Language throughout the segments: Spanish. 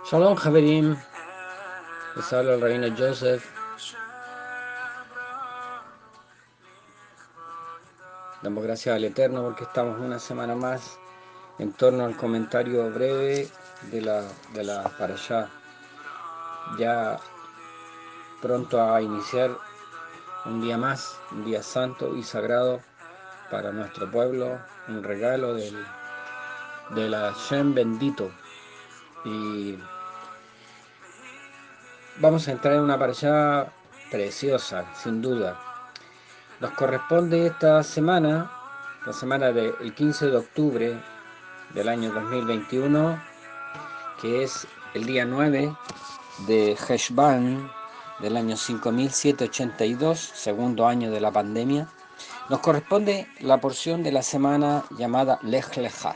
Shalom, Javerim. Les habla el rabino Joseph. Damos gracias al Eterno porque estamos una semana más en torno al comentario breve de la Parashá. Ya pronto a iniciar un día más, un día santo y sagrado para nuestro pueblo, un regalo del Hashem bendito. Y vamos a entrar en una parashá preciosa, sin duda. Nos corresponde esta semana, la semana del 15 de octubre del año 2021, que es el día 9 de Heshvan del año 5782, segundo año de la pandemia. Nos corresponde la porción de la semana llamada Lech Lechá.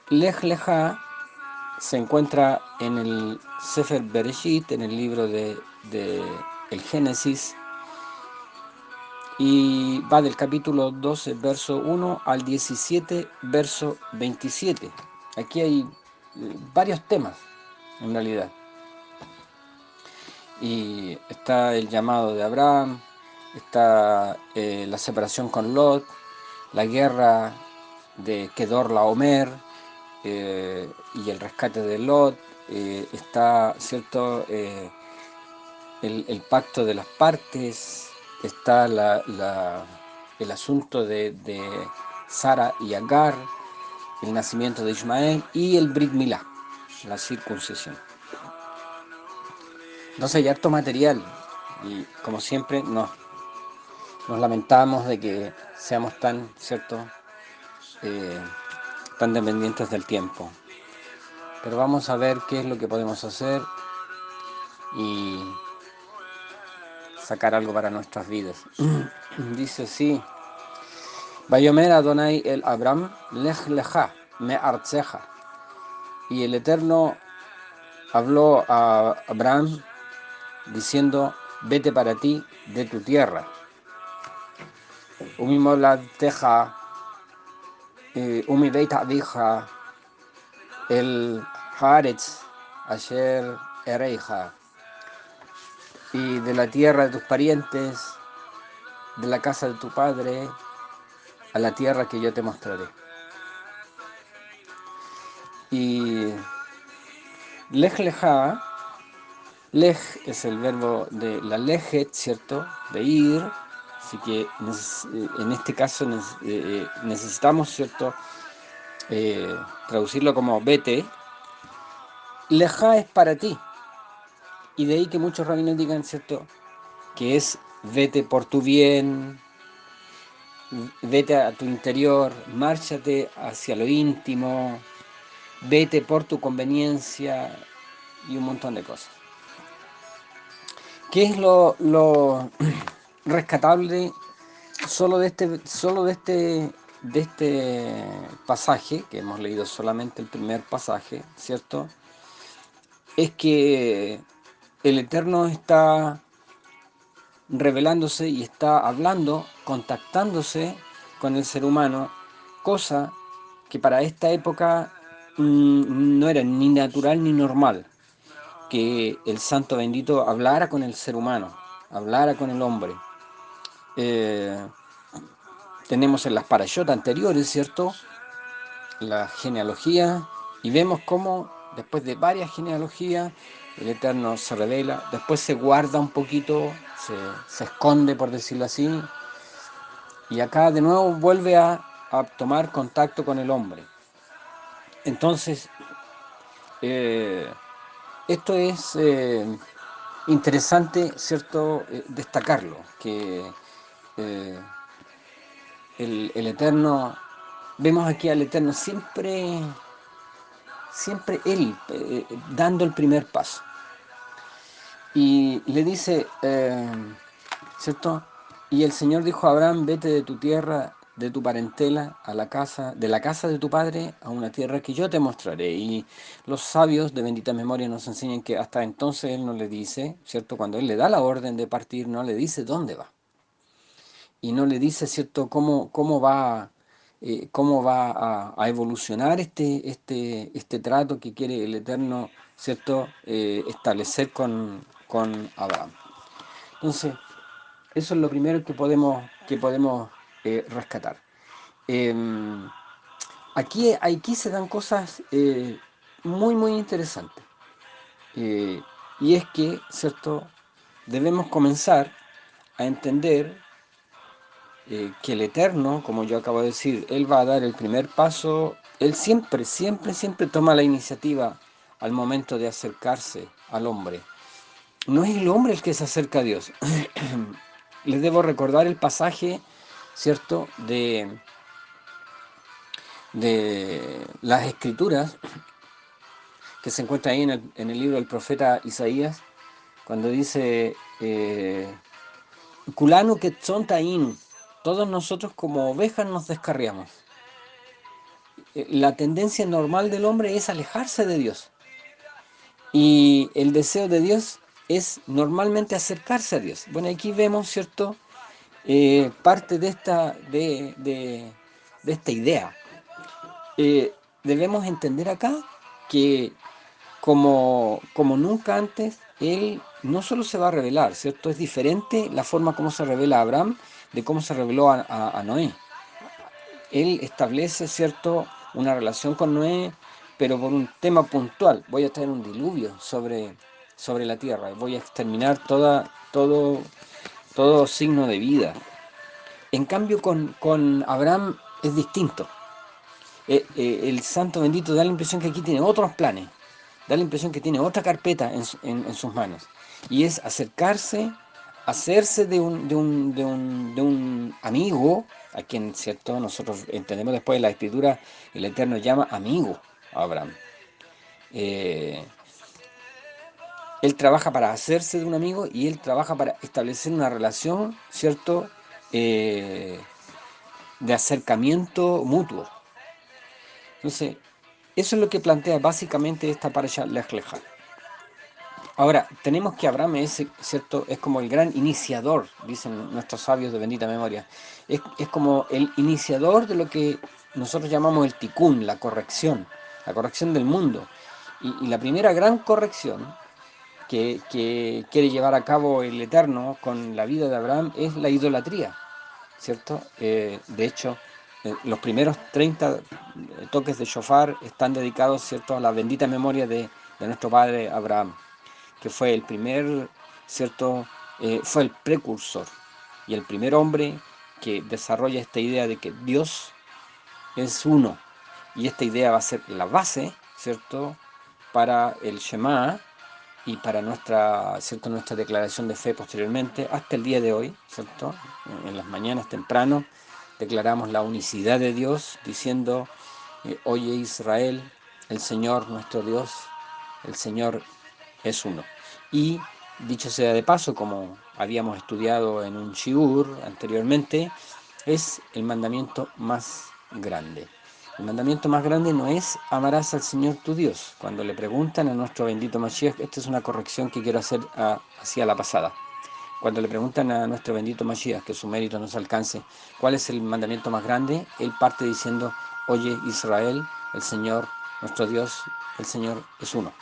Lech Lechá se encuentra en el Sefer Bereshit, en el libro de el Génesis, y va del capítulo 12, verso 1 al 17, verso 27. Aquí hay varios temas, en realidad. Y está el llamado de Abraham, está la separación con Lot, la guerra de Kedorlaomer y el rescate de Lot, está, ¿cierto?, el pacto de las partes, está el asunto de Sara y Agar, el nacimiento de Ismael y el Brit Milá, la circuncisión. Entonces hay harto material y como siempre nos lamentamos de que seamos tan, ¿cierto?, tan dependientes del tiempo. Pero vamos a ver qué es lo que podemos hacer y sacar algo para nuestras vidas. Dice así: Vayomer Adonai el Abram, lech lecha me artzeja. Y el Eterno habló a Abraham diciendo: vete para ti de tu tierra. Umi moladteja, umi beit avija, el haaretz asher ereija. Y de la tierra de tus parientes, de la casa de tu padre, a la tierra que yo te mostraré. Y lech lecha, lej es el verbo de la lejet, ¿cierto?, de ir. Así que en este caso necesitamos, ¿cierto?, traducirlo como vete. Lejá es para ti. Y de ahí que muchos rabinos digan, ¿cierto?, que es vete por tu bien, vete a tu interior, márchate hacia lo íntimo, vete por tu conveniencia y un montón de cosas. ¿Qué es lo rescatable solo de este pasaje, que hemos leído solamente el primer pasaje, ¿cierto? Es que el Eterno está revelándose y está hablando, contactándose con el ser humano, cosa que para esta época no era ni natural ni normal, que el Santo Bendito hablara con el ser humano, hablara con el hombre. Tenemos en las parashot anteriores, ¿cierto?, la genealogía, y vemos cómo después de varias genealogías el Eterno se revela, después se guarda un poquito, se esconde, por decirlo así, y acá de nuevo vuelve a tomar contacto con el hombre. Entonces, esto es interesante, ¿cierto?, destacarlo, que el Eterno, vemos aquí al Eterno siempre Él dando el primer paso. Y le dice, ¿cierto? Y el Señor dijo a Abraham, vete de tu tierra, de tu parentela, de la casa de tu padre, a una tierra que yo te mostraré. Y los sabios de bendita memoria nos enseñan que hasta entonces Él no le dice, ¿cierto? Cuando Él le da la orden de partir, no le dice dónde va. Y no le dice, ¿cierto?, cómo va a evolucionar este trato que quiere el Eterno, ¿cierto?, establecer con Abraham. Entonces, eso es lo primero que podemos rescatar. Eh, aquí se dan cosas muy, muy interesantes. Eh, y es que, ¿cierto?, debemos comenzar a entender que el Eterno, como yo acabo de decir, Él va a dar el primer paso. Él siempre, siempre, siempre toma la iniciativa al momento de acercarse al hombre. No es el hombre el que se acerca a Dios. Les debo recordar el pasaje, ¿cierto?, de las Escrituras, que se encuentra ahí en el libro del profeta Isaías, cuando dice, Kulanu ketzon ta'in, todos nosotros como ovejas nos descarriamos. La tendencia normal del hombre es alejarse de Dios. Y el deseo de Dios es normalmente acercarse a Dios. Bueno, aquí vemos, ¿cierto?, parte de esta idea. Debemos entender acá que como nunca antes, Él no solo se va a revelar, ¿cierto? Es diferente la forma como se revela a Abraham de cómo se reveló a Noé. Él establece, ¿cierto?, una relación con Noé, pero por un tema puntual. Voy a traer un diluvio sobre la tierra, voy a exterminar todo signo de vida. En cambio, con Abraham es distinto. El santo bendito da la impresión que aquí tiene otros planes, da la impresión que tiene otra carpeta en sus manos, y es acercarse, hacerse de un amigo, a quien, ¿cierto?, nosotros entendemos después de la Escritura, el Eterno llama amigo a Abraham. Eh, él trabaja para hacerse de un amigo y él trabaja para establecer una relación, ¿cierto?, Eh, de acercamiento mutuo. Entonces, eso es lo que plantea básicamente esta parasha Lech Lecha. Ahora, tenemos que Abraham es, ¿cierto?, es como el gran iniciador, dicen nuestros sabios de bendita memoria. Es como el iniciador de lo que nosotros llamamos el tikkun, la corrección del mundo. Y la primera gran corrección que quiere llevar a cabo el Eterno con la vida de Abraham es la idolatría, ¿cierto? De hecho, los primeros 30 toques de shofar están dedicados, ¿cierto?, a la bendita memoria de nuestro padre Abraham, que fue el primer, ¿cierto?, fue el precursor y el primer hombre que desarrolla esta idea de que Dios es uno. Y esta idea va a ser la base, ¿cierto?, para el Shema y para nuestra declaración de fe posteriormente, hasta el día de hoy, ¿cierto? En las mañanas temprano declaramos la unicidad de Dios, diciendo, oye Israel, el Señor nuestro Dios, el Señor es uno. Y dicho sea de paso, como habíamos estudiado en un shiur anteriormente, es el mandamiento más grande. El mandamiento más grande no es amarás al Señor tu Dios. Cuando le preguntan a nuestro bendito Mashiach, esta es una corrección que quiero hacer hacia la pasada. Cuando le preguntan a nuestro bendito Mashiach, que su mérito nos alcance, ¿cuál es el mandamiento más grande? Él parte diciendo, oye Israel, el Señor, nuestro Dios, el Señor es uno.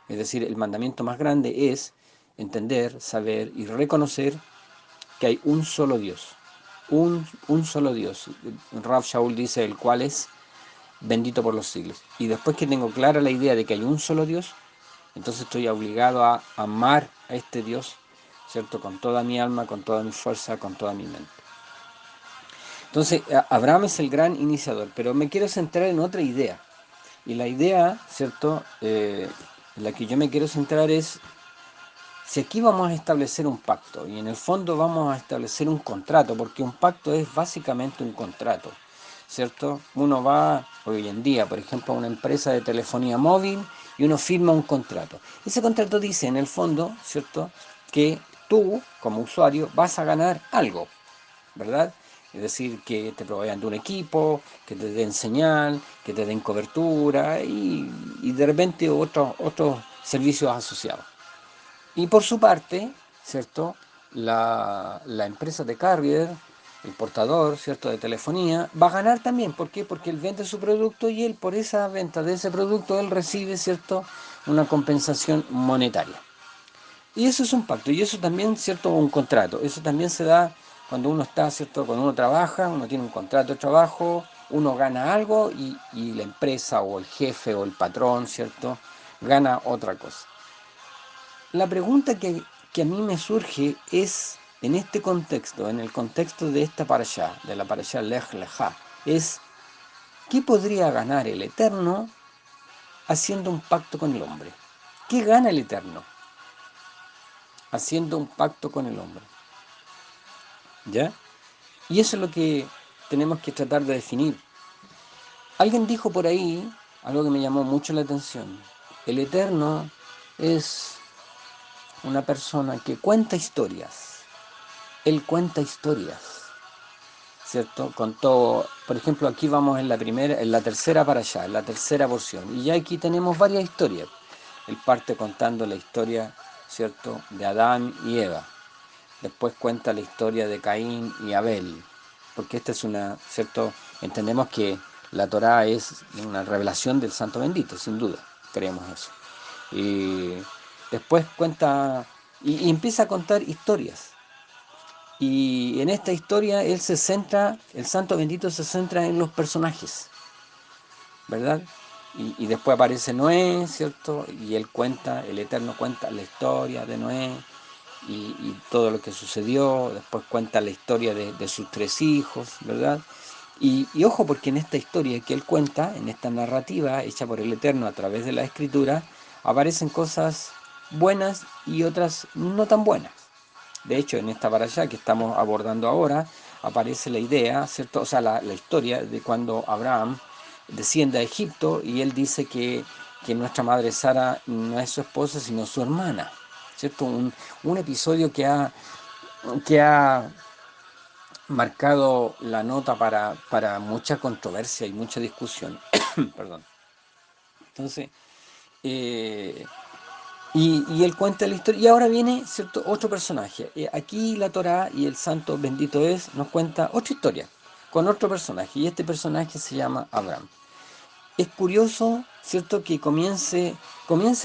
Es decir, el mandamiento más grande es entender, saber y reconocer que hay un solo Dios. Un solo Dios. Rav Shaul dice, el cual es bendito por los siglos. Y después que tengo clara la idea de que hay un solo Dios, entonces estoy obligado a amar a este Dios, ¿cierto?, con toda mi alma, con toda mi fuerza, con toda mi mente. Entonces, Abraham es el gran iniciador, pero me quiero centrar en otra idea. Y la idea, ¿cierto?, en la que yo me quiero centrar es, si aquí vamos a establecer un pacto y en el fondo vamos a establecer un contrato, porque un pacto es básicamente un contrato, ¿cierto? Uno va hoy en día, por ejemplo, a una empresa de telefonía móvil y uno firma un contrato. Ese contrato dice en el fondo, ¿cierto?, que tú como usuario vas a ganar algo, ¿verdad? Es decir, que te provean de un equipo, que te den señal, que te den cobertura y de repente otros servicios asociados. Y por su parte, ¿cierto? La empresa de carrier, el portador, ¿cierto?, de telefonía, va a ganar también. ¿Por qué? Porque él vende su producto y él por esa venta de ese producto, él recibe, ¿cierto?, una compensación monetaria. Y eso es un pacto, y eso también, ¿cierto?, un contrato. Eso también se da cuando uno está, ¿cierto?, cuando uno trabaja, uno tiene un contrato de trabajo, uno gana algo y la empresa o el jefe o el patrón, ¿cierto?, gana otra cosa. La pregunta que a mí me surge es, en este contexto, en el contexto de esta parashá, de la parashá Lech Lechá, es, ¿qué podría ganar el Eterno haciendo un pacto con el hombre? ¿Qué gana el Eterno haciendo un pacto con el hombre? ¿Ya? Y eso es lo que tenemos que tratar de definir. Alguien dijo por ahí algo que me llamó mucho la atención. El Eterno es una persona que cuenta historias. Él cuenta historias, ¿cierto? Contó, por ejemplo, aquí vamos en la tercera para allá, en la tercera porción. Y ya aquí tenemos varias historias. Él parte contando la historia, ¿cierto?, de Adán y Eva. Después cuenta la historia de Caín y Abel, porque esta es una, ¿cierto? Entendemos que la Torá es una revelación del Santo Bendito, sin duda, creemos eso. Y después cuenta, y empieza a contar historias. Y en esta historia él se centra, el Santo Bendito se centra en los personajes, ¿verdad? Y después aparece Noé, ¿cierto? Y él cuenta, el Eterno cuenta la historia de Noé, y todo lo que sucedió, después cuenta la historia de sus tres hijos, ¿verdad? Y ojo, porque en esta historia que él cuenta, en esta narrativa hecha por el Eterno a través de la Escritura, aparecen cosas buenas y otras no tan buenas. De hecho, en esta parashá que estamos abordando ahora, aparece la idea, ¿cierto? O sea, la historia de cuando Abraham desciende a Egipto y él dice que nuestra madre Sara no es su esposa, sino su hermana. ¿Cierto? Un episodio que ha marcado la nota para mucha controversia y mucha discusión. Perdón. Entonces, eh, y él cuenta la historia. Y ahora viene, ¿cierto?, otro personaje. Aquí la Torá y el Santo Bendito es, nos cuenta otra historia con otro personaje. Y este personaje se llama Abraham. Es curioso, ¿cierto?, que comienza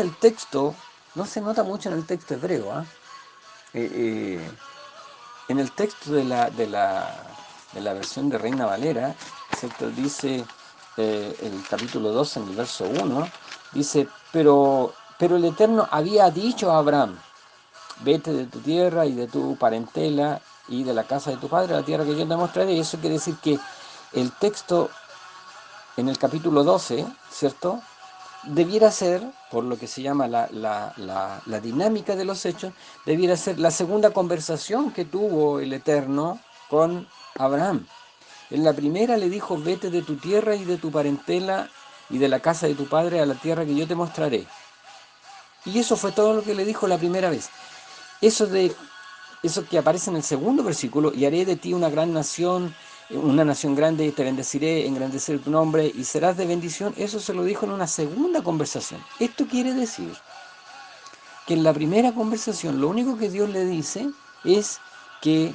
el texto, no se nota mucho en el texto hebreo, ¿ah? Eh, eh, En el texto de la versión de Reina Valera, ¿cierto?, dice el capítulo 2 en el verso 1, dice, pero el Eterno había dicho a Abraham, vete de tu tierra y de tu parentela y de la casa de tu padre a la tierra que yo te mostraré. Y eso quiere decir que el texto en el capítulo 12, ¿cierto?, debiera ser, por lo que se llama la dinámica de los hechos, debiera ser la segunda conversación que tuvo el Eterno con Abraham. En la primera le dijo, vete de tu tierra y de tu parentela y de la casa de tu padre a la tierra que yo te mostraré. Y eso fue todo lo que le dijo la primera vez. Eso que aparece en el segundo versículo, y haré de ti una nación grande, te bendeciré, engrandeceré tu nombre y serás de bendición, eso se lo dijo en una segunda conversación. Esto quiere decir que en la primera conversación lo único que Dios le dice es que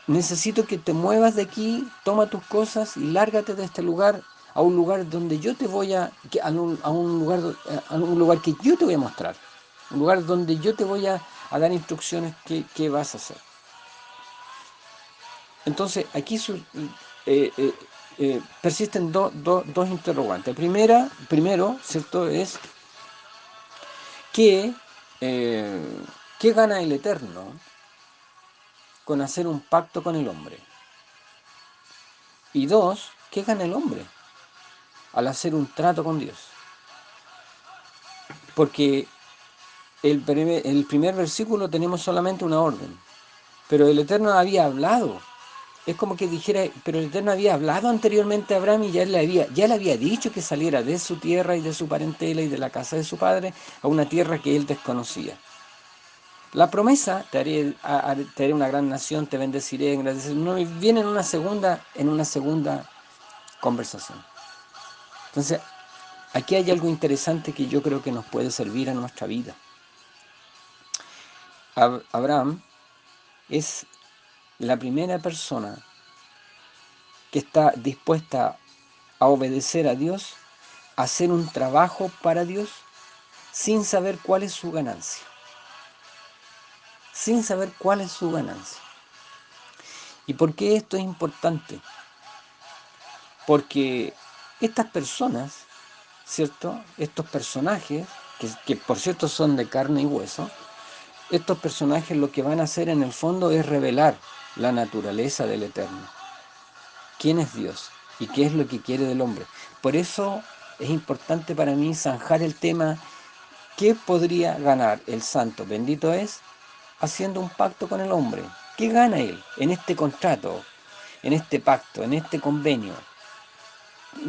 necesito que te muevas de aquí, toma tus cosas y lárgate de este lugar a un lugar donde yo te voy a un lugar que yo te voy a mostrar, un lugar donde yo te voy a dar instrucciones que vas a hacer. Entonces, aquí eh, eh, persisten dos interrogantes. Primero, ¿cierto?, es que, ¿qué gana el Eterno con hacer un pacto con el hombre? Y dos, ¿qué gana el hombre al hacer un trato con Dios? Porque el primer versículo tenemos solamente una orden, pero el Eterno había hablado. Es como que dijera, pero el Eterno había hablado anteriormente a Abraham y ya le había dicho que saliera de su tierra y de su parentela y de la casa de su padre a una tierra que él desconocía. La promesa, te haré una gran nación, te bendeciré, no viene en una segunda conversación. Entonces, aquí hay algo interesante que yo creo que nos puede servir a nuestra vida. Abraham es la primera persona que está dispuesta a obedecer a Dios, a hacer un trabajo para Dios, sin saber cuál es su ganancia. Sin saber cuál es su ganancia. ¿Y por qué esto es importante? Porque estas personas, ¿cierto? Estos personajes, que por cierto son de carne y hueso, estos personajes lo que van a hacer en el fondo es revelar la naturaleza del Eterno. ¿Quién es Dios? ¿Y qué es lo que quiere del hombre? Por eso es importante para mí zanjar el tema: ¿qué podría ganar el santo, bendito es, haciendo un pacto con el hombre? ¿Qué gana él en este contrato, en este pacto, en este convenio?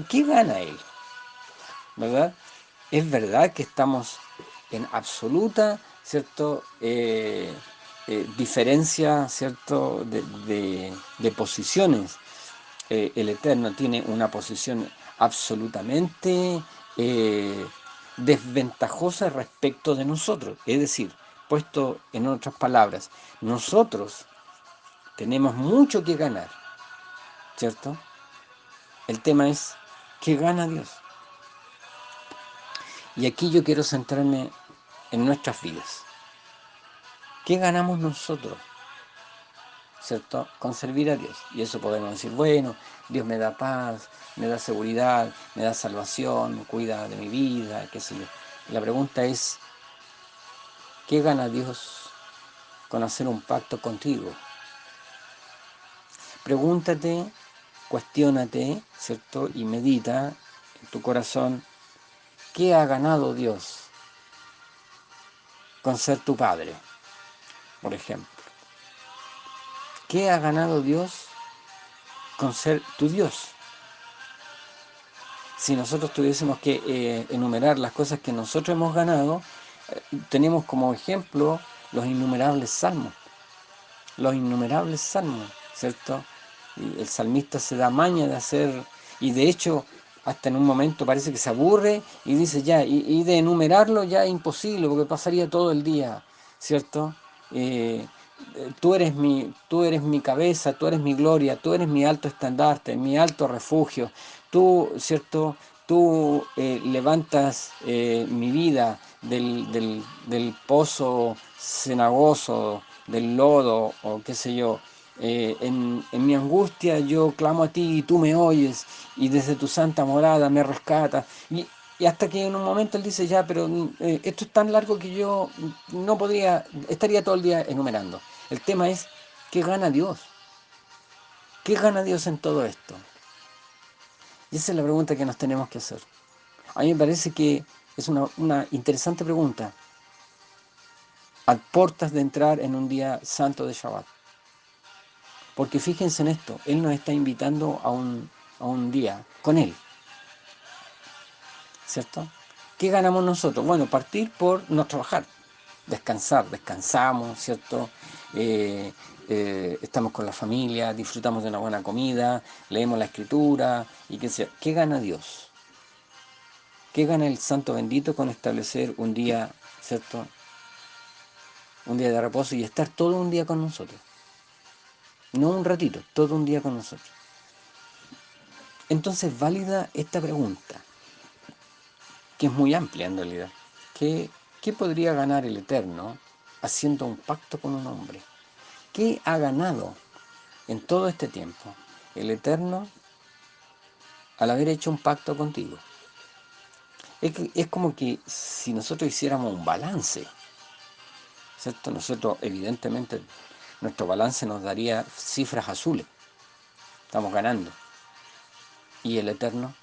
¿Qué gana él? ¿Verdad? Es verdad que estamos en absoluta, ¿cierto? Diferencia, ¿cierto? De posiciones. El Eterno tiene una posición absolutamente desventajosa respecto de nosotros. Es decir, puesto en otras palabras, nosotros tenemos mucho que ganar, ¿cierto? El tema es, ¿qué gana Dios? Y aquí yo quiero centrarme en nuestras vidas. ¿Qué ganamos nosotros? ¿Cierto? Con servir a Dios. Y eso podemos decir, bueno, Dios me da paz, me da seguridad, me da salvación, cuida de mi vida, qué sé yo. La pregunta es, ¿qué gana Dios con hacer un pacto contigo? Pregúntate, cuestiónate, ¿cierto? Y medita en tu corazón, ¿qué ha ganado Dios con ser tu Padre, por ejemplo? ¿Qué ha ganado Dios con ser tu Dios? Si nosotros tuviésemos que enumerar las cosas que nosotros hemos ganado, tenemos como ejemplo los innumerables salmos. Los innumerables salmos, ¿cierto? Y el salmista se da maña de hacer, y de hecho, hasta en un momento parece que se aburre y dice ya, y de enumerarlo ya es imposible, porque pasaría todo el día, ¿cierto? Tú eres mi cabeza, tú eres mi gloria, tú eres mi alto estandarte, mi alto refugio, tú, ¿cierto? Tú levantas mi vida del pozo cenagoso, del lodo, o qué sé yo. En mi angustia yo clamo a ti y tú me oyes, y desde tu santa morada me rescatas. Y hasta que en un momento él dice, ya, pero esto es tan largo que yo no podría, estaría todo el día enumerando. El tema es, ¿qué gana Dios? ¿Qué gana Dios en todo esto? Y esa es la pregunta que nos tenemos que hacer. A mí me parece que es una interesante pregunta a puertas de entrar en un día santo de Shabbat. Porque fíjense en esto, Él nos está invitando a un día con Él, ¿cierto? ¿Qué ganamos nosotros? Bueno, partir por no trabajar, descansar, descansamos, ¿cierto? Estamos con la familia, disfrutamos de una buena comida, leemos la escritura, y qué sé yo. ¿Qué gana Dios? ¿Qué gana el Santo Bendito con establecer un día, ¿cierto? Un día de reposo y estar todo un día con nosotros? No un ratito, todo un día con nosotros. Entonces, válida esta pregunta, que es muy amplia en realidad. ¿Qué podría ganar el Eterno haciendo un pacto con un hombre? ¿Qué ha ganado en todo este tiempo el Eterno al haber hecho un pacto contigo? Es como que si nosotros hiciéramos un balance, ¿cierto? Nosotros, evidentemente, nuestro balance nos daría cifras azules. Estamos ganando. ¿Y el Eterno?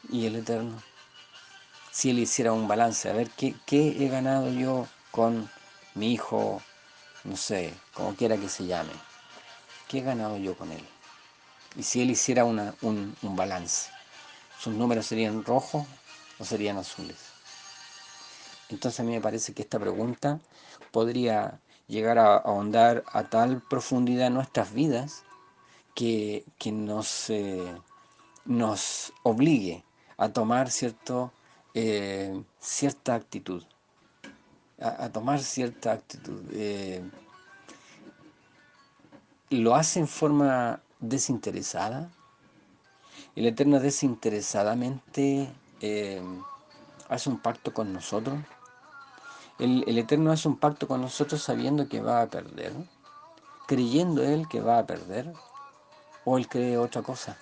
¿Y el Eterno? si él hiciera un balance, a ver qué he ganado yo con mi hijo, no sé, como quiera que se llame, qué he ganado yo con él. Y si él hiciera un balance, ¿sus números serían rojos o serían azules? Entonces a mí me parece que esta pregunta podría llegar a ahondar a tal profundidad en nuestras vidas que nos obligue a tomar cierta actitud, a tomar cierta actitud. ¿Lo hace en forma desinteresada? El Eterno desinteresadamente eh, hace un pacto con nosotros. El Eterno hace un pacto con nosotros sabiendo que va a perder, creyendo Él que va a perder, o Él cree otra cosa,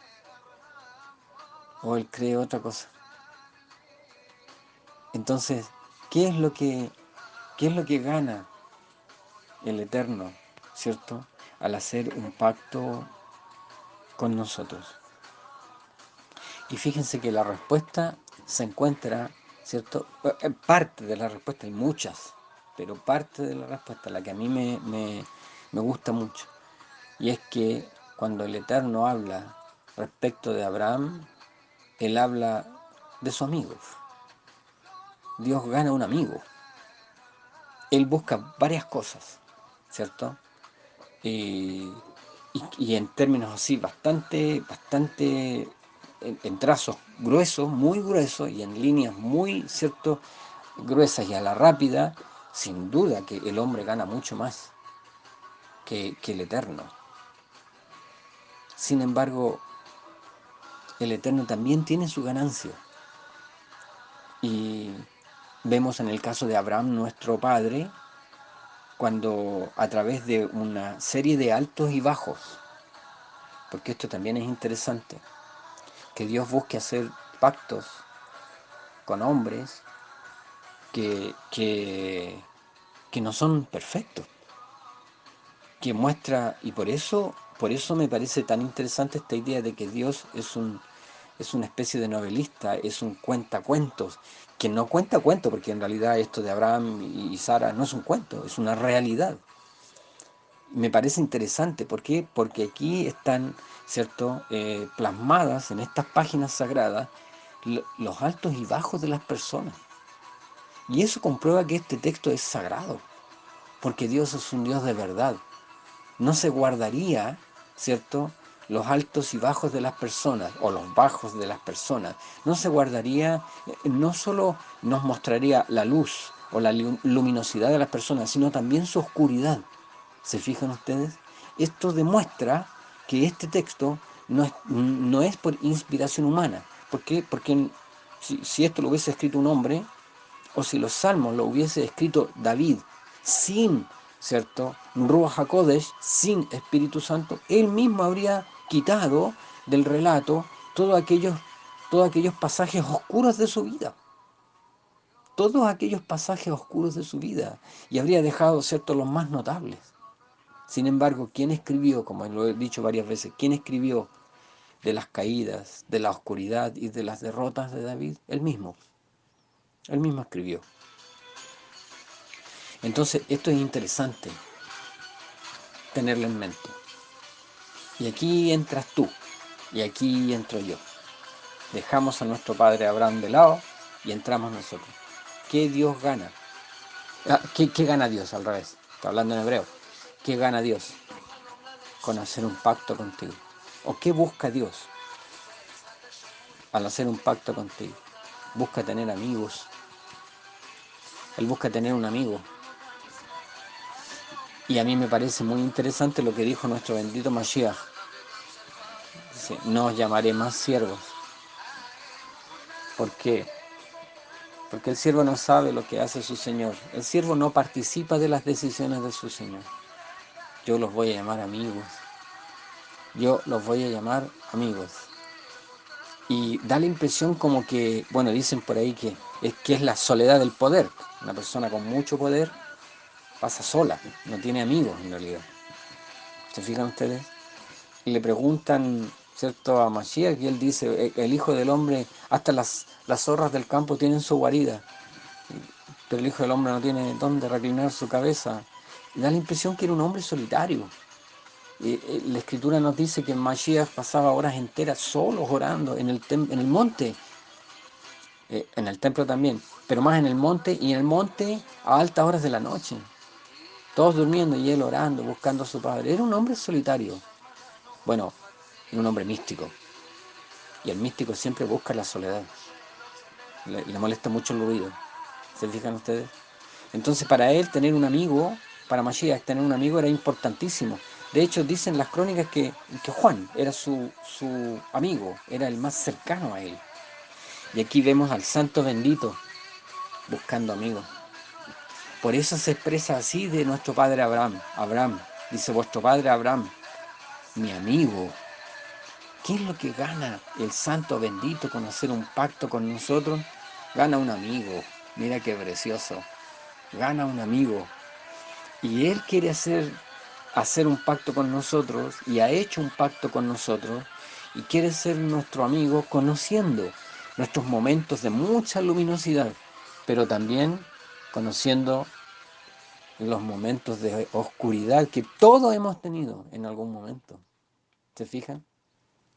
o Él cree otra cosa. Entonces, ¿qué es lo que, qué es lo que gana el Eterno, ¿cierto? Al hacer un pacto con nosotros. Y fíjense que la respuesta se encuentra, ¿cierto? Parte de la respuesta, hay muchas, pero parte de la respuesta, la que a mí me gusta mucho, y es que cuando el Eterno habla respecto de Abraham, él habla de su amigo. Dios gana un amigo. Él busca varias cosas, ¿cierto? Y en términos así bastante en trazos gruesos, muy gruesos y en líneas muy, ¿cierto?, gruesas y a la rápida, sin duda que el hombre gana mucho más que el Eterno. Sin embargo, el Eterno también tiene su ganancia. Y vemos en el caso de Abraham, nuestro padre, cuando a través de una serie de altos y bajos, porque esto también es interesante, que Dios busque hacer pactos con hombres que, que, que no son perfectos, que muestra, y por eso me parece tan interesante esta idea de que Dios es una especie de novelista, es un cuentacuentos, que no cuenta cuentos, porque en realidad esto de Abraham y Sara no es un cuento, es una realidad. Me parece interesante, ¿por qué? Porque aquí están, ¿cierto?, plasmadas en estas páginas sagradas los altos y bajos de las personas. Y eso comprueba que este texto es sagrado, porque Dios es un Dios de verdad. No se guardaría, ¿cierto?, los altos y bajos de las personas, o los bajos de las personas. No se guardaría, no solo nos mostraría la luz o la luminosidad de las personas, sino también su oscuridad. ¿Se fijan ustedes? Esto demuestra que este texto no es por inspiración humana. ¿Por qué? Porque si esto lo hubiese escrito un hombre, o si los salmos lo hubiese escrito David sin, ¿cierto?, Ruach HaKodesh, sin Espíritu Santo, él mismo habría quitado del relato todos aquellos pasajes oscuros de su vida. Todos aquellos pasajes oscuros de su vida. Y habría dejado, ¿cierto?, los más notables. Sin embargo, ¿quién escribió, como lo he dicho varias veces, quién escribió de las caídas, de la oscuridad y de las derrotas de David? Él mismo. Él mismo escribió. Entonces, esto es interesante tenerlo en mente. Y aquí entras tú, y aquí entro yo. Dejamos a nuestro padre Abraham de lado y entramos nosotros. ¿Qué Dios gana? ¿Qué gana Dios al revés? Está hablando en hebreo. ¿Qué gana Dios con hacer un pacto contigo? ¿O qué busca Dios al hacer un pacto contigo? Busca tener amigos. Él busca tener un amigo. Y a mí me parece muy interesante lo que dijo nuestro bendito Mashiach. Dice, no os llamaré más siervos. ¿Por qué? Porque el siervo no sabe lo que hace su Señor. El siervo no participa de las decisiones de su Señor. Yo los voy a llamar amigos. Yo los voy a llamar amigos. Y da la impresión como que, bueno, dicen por ahí que es la soledad del poder. Una persona con mucho poder pasa sola, no tiene amigos en realidad. ¿Se fijan ustedes? Y le preguntan ¿cierto?, a Mashiach, y él dice, el Hijo del Hombre, hasta las zorras del campo tienen su guarida, pero el Hijo del Hombre no tiene dónde reclinar su cabeza. Y da la impresión que era un hombre solitario. La Escritura nos dice que Mashiach pasaba horas enteras solos orando en el monte, en el templo también, pero más en el monte, y en el monte a altas horas de la noche, todos durmiendo y él orando, buscando a su Padre. Era un hombre solitario. Bueno, era un hombre místico, y el místico siempre busca la soledad. Le molesta mucho el ruido. ¿Se fijan ustedes? Entonces para él tener un amigo, para Mashiach tener un amigo era importantísimo. De hecho dicen las crónicas que Juan era su amigo, era el más cercano a él. Y aquí vemos al santo bendito buscando amigos. Por eso se expresa así de nuestro padre Abraham. Abraham, dice vuestro padre Abraham, mi amigo. ¿Qué es lo que gana el santo bendito con hacer un pacto con nosotros? Gana un amigo. Mira qué precioso. Gana un amigo. Y él quiere hacer un pacto con nosotros, y ha hecho un pacto con nosotros, y quiere ser nuestro amigo conociendo nuestros momentos de mucha luminosidad, pero también conociendo los momentos de oscuridad que todos hemos tenido en algún momento. ¿Se fijan?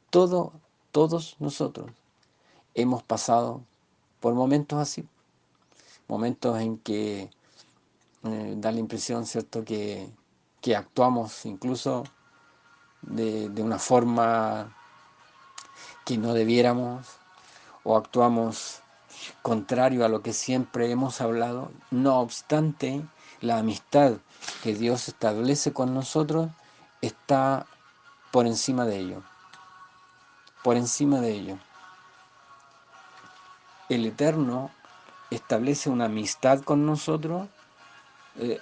Todos nosotros hemos pasado por momentos así, momentos en que da la impresión, ¿cierto?, que actuamos incluso de una forma que no debiéramos, o actuamos contrario a lo que siempre hemos hablado. No obstante, la amistad que Dios establece con nosotros está por encima de ello. Por encima de ello. El Eterno establece una amistad con nosotros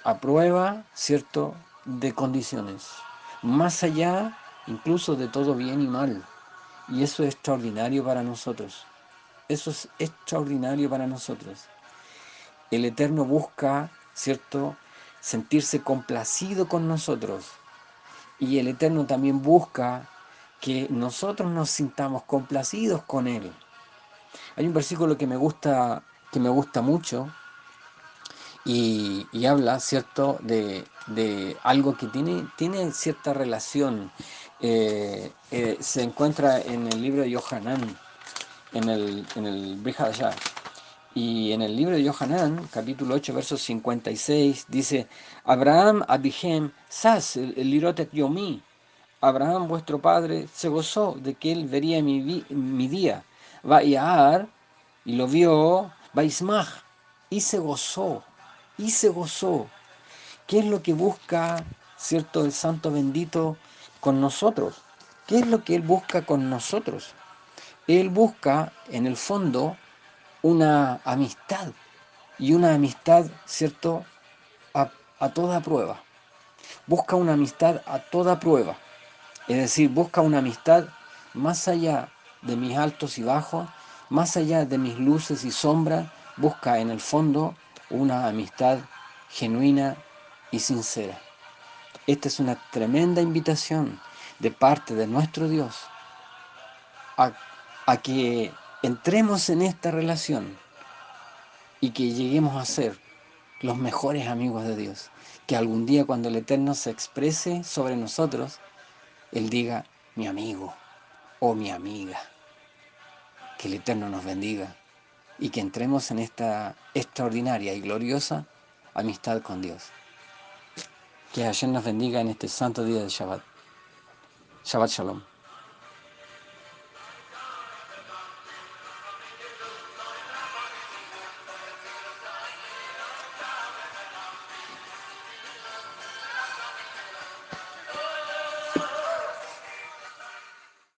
a prueba, ¿cierto?, de condiciones, más allá incluso de todo bien y mal. Y eso es extraordinario para nosotros. Eso es extraordinario para nosotros. El Eterno busca, ¿cierto?, sentirse complacido con nosotros. Y el Eterno también busca que nosotros nos sintamos complacidos con Él. Hay un versículo que me gusta mucho, y habla, ¿cierto?, de algo que tiene cierta relación. Se encuentra en el libro de Yohanan, en el Brit Hadashah. Y en el libro de Yohanan, capítulo 8, verso 56, dice, Abraham Abihem Sas Lirotet Yomi. Abraham, vuestro padre, se gozó de que él vería mi día. Vayar, y lo vio, Vaismach, y se gozó, y se gozó. ¿Qué es lo que busca, cierto, el santo bendito con nosotros? ¿Qué es lo que él busca con nosotros? Él busca, en el fondo, una amistad, y una amistad, ¿cierto?, a toda prueba. Busca una amistad a toda prueba. Es decir, busca una amistad más allá de mis altos y bajos, más allá de mis luces y sombras. Busca en el fondo una amistad genuina y sincera. Esta es una tremenda invitación de parte de nuestro Dios a que entremos en esta relación y que lleguemos a ser los mejores amigos de Dios. Que algún día, cuando el Eterno se exprese sobre nosotros, Él diga, mi amigo o mi amiga. Que el Eterno nos bendiga y que entremos en esta extraordinaria y gloriosa amistad con Dios. Que Hashem nos bendiga en este santo día de Shabbat. Shabbat Shalom.